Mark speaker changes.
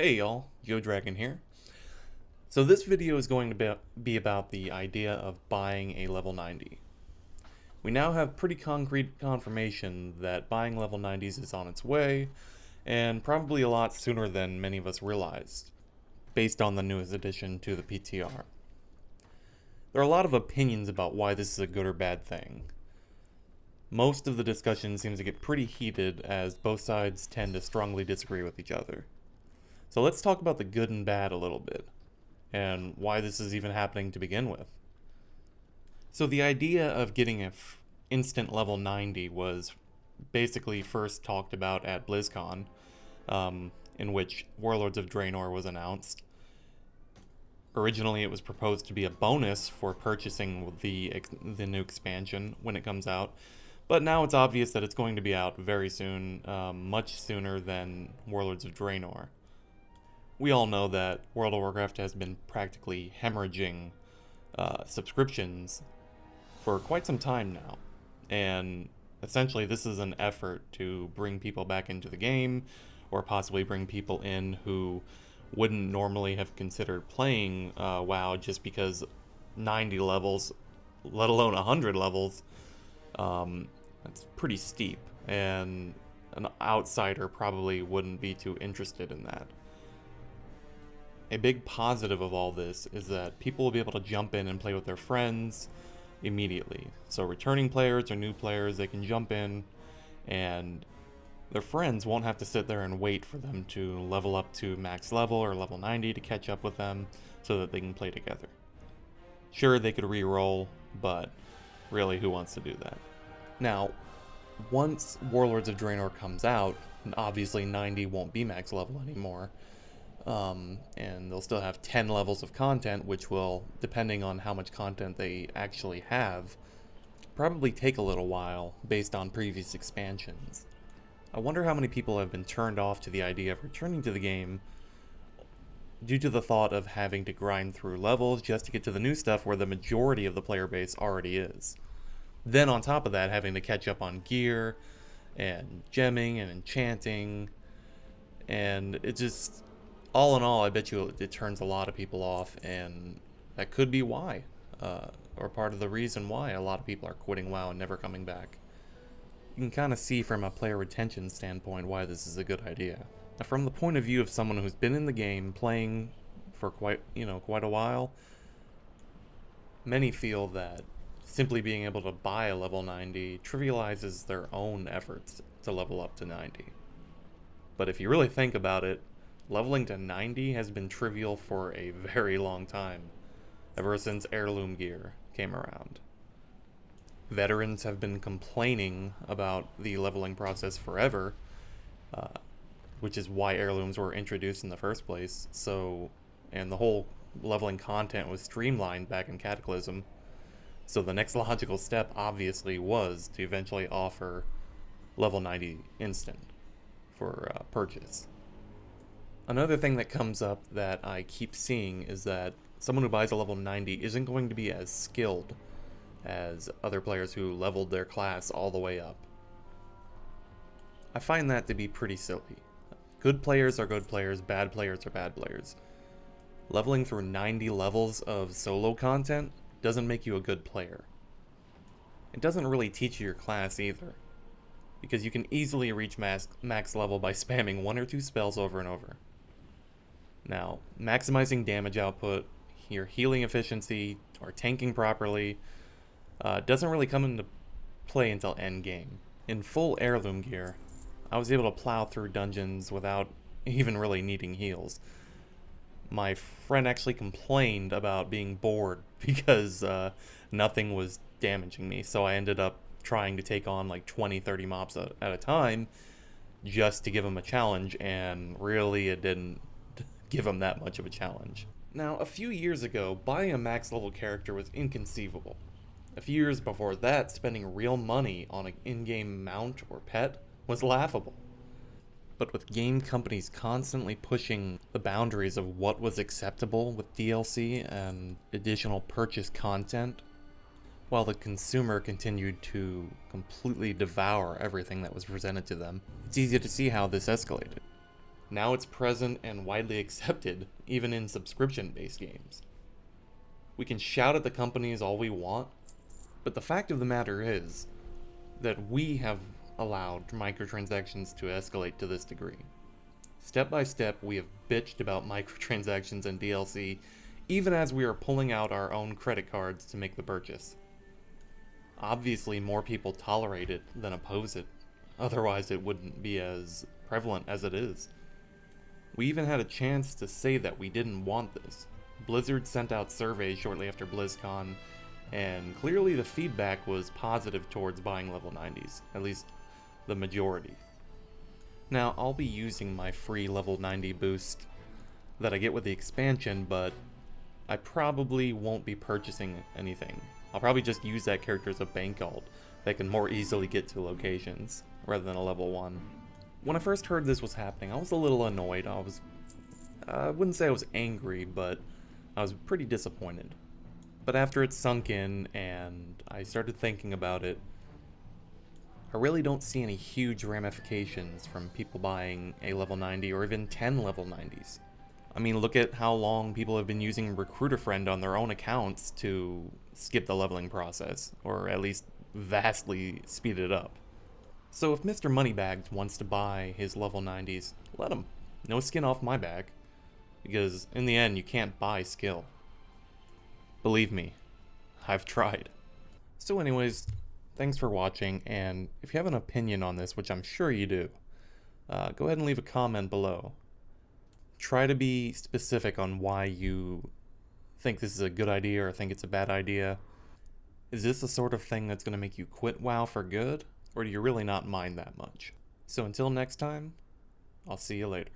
Speaker 1: Hey y'all, Joe Dragon here. So this video is going to be about the idea of buying a level 90. We now have pretty concrete confirmation that buying level 90s is on its way, and probably a lot sooner than many of us realized, based on the newest addition to the PTR. There are a lot of opinions about why this is a good or bad thing. Most of the discussion seems to get pretty heated as both sides tend to strongly disagree with each other. So let's talk about the good and bad a little bit, and why this is even happening to begin with. So the idea of getting an instant level 90 was basically first talked about at BlizzCon, in which Warlords of Draenor was announced. Originally it was proposed to be a bonus for purchasing the new expansion when it comes out, but now it's obvious that it's going to be out very soon, much sooner than Warlords of Draenor. We all know that World of Warcraft has been practically hemorrhaging subscriptions for quite some time now, and essentially this is an effort to bring people back into the game, or possibly bring people in who wouldn't normally have considered playing WoW just because 90 levels, let alone 100 levels, that's pretty steep, and an outsider probably wouldn't be too interested in that. A big positive of all this is that people will be able to jump in and play with their friends immediately. So returning players or new players, they can jump in and their friends won't have to sit there and wait for them to level up to max level or level 90 to catch up with them so that they can play together. Sure, they could re-roll, but really, who wants to do that? Now, once Warlords of Draenor comes out, obviously 90 won't be max level anymore. And they'll still have 10 levels of content, which will, depending on how much content they actually have, probably take a little while based on previous expansions. I wonder how many people have been turned off to the idea of returning to the game due to the thought of having to grind through levels just to get to the new stuff where the majority of the player base already is. Then on top of that, having to catch up on gear and gemming and enchanting, and it just, all in all, I bet you it turns a lot of people off, and that could be why, or part of the reason why a lot of people are quitting WoW and never coming back. You can kind of see from a player retention standpoint why this is a good idea. Now, from the point of view of someone who's been in the game playing for quite a while, many feel that simply being able to buy a level 90 trivializes their own efforts to level up to 90. But if you really think about it, leveling to 90 has been trivial for a very long time, ever since heirloom gear came around. Veterans have been complaining about the leveling process forever, which is why heirlooms were introduced in the first place. And the whole leveling content was streamlined back in Cataclysm. So the next logical step, obviously, was to eventually offer level 90 instant for purchase. Another thing that comes up that I keep seeing is that someone who buys a level 90 isn't going to be as skilled as other players who leveled their class all the way up. I find that to be pretty silly. Good players are good players, bad players are bad players. Leveling through 90 levels of solo content doesn't make you a good player. It doesn't really teach you your class either, because you can easily reach max level by spamming one or two spells over and over. Now, maximizing damage output, your healing efficiency, or tanking properly doesn't really come into play until endgame. In full heirloom gear, I was able to plow through dungeons without even really needing heals. My friend actually complained about being bored because nothing was damaging me, so I ended up trying to take on like 20-30 mobs at a time just to give him a challenge, and really it didn't give him that much of a challenge. Now, a few years ago, buying a max level character was inconceivable. A few years before that, spending real money on an in-game mount or pet was laughable. But with game companies constantly pushing the boundaries of what was acceptable with DLC and additional purchase content, while the consumer continued to completely devour everything that was presented to them, it's easy to see how this escalated. Now it's present and widely accepted, even in subscription-based games. We can shout at the companies all we want, but the fact of the matter is that we have allowed microtransactions to escalate to this degree. Step by step, we have bitched about microtransactions and DLC, even as we are pulling out our own credit cards to make the purchase. Obviously, more people tolerate it than oppose it, otherwise it wouldn't be as prevalent as it is. We even had a chance to say that we didn't want this. Blizzard sent out surveys shortly after BlizzCon, and clearly the feedback was positive towards buying level 90s, at least the majority. Now, I'll be using my free level 90 boost that I get with the expansion, but I probably won't be purchasing anything. I'll probably just use that character as a bank alt that can more easily get to locations, rather than a level 1. When I first heard this was happening, I was a little annoyed. I wouldn't say I was angry, but I was pretty disappointed. But after it sunk in and I started thinking about it, I really don't see any huge ramifications from people buying a level 90 or even 10 level 90s. I mean, look at how long people have been using Recruiter Friend on their own accounts to skip the leveling process, or at least vastly speed it up. So if Mr. Moneybags wants to buy his level 90s, let him. No skin off my back, because in the end you can't buy skill. Believe me, I've tried. So anyways, thanks for watching, and if you have an opinion on this, which I'm sure you do, go ahead and leave a comment below. Try to be specific on why you think this is a good idea or think it's a bad idea. Is this the sort of thing that's going to make you quit WoW for good, or do you really not mind that much? So until next time, I'll see you later.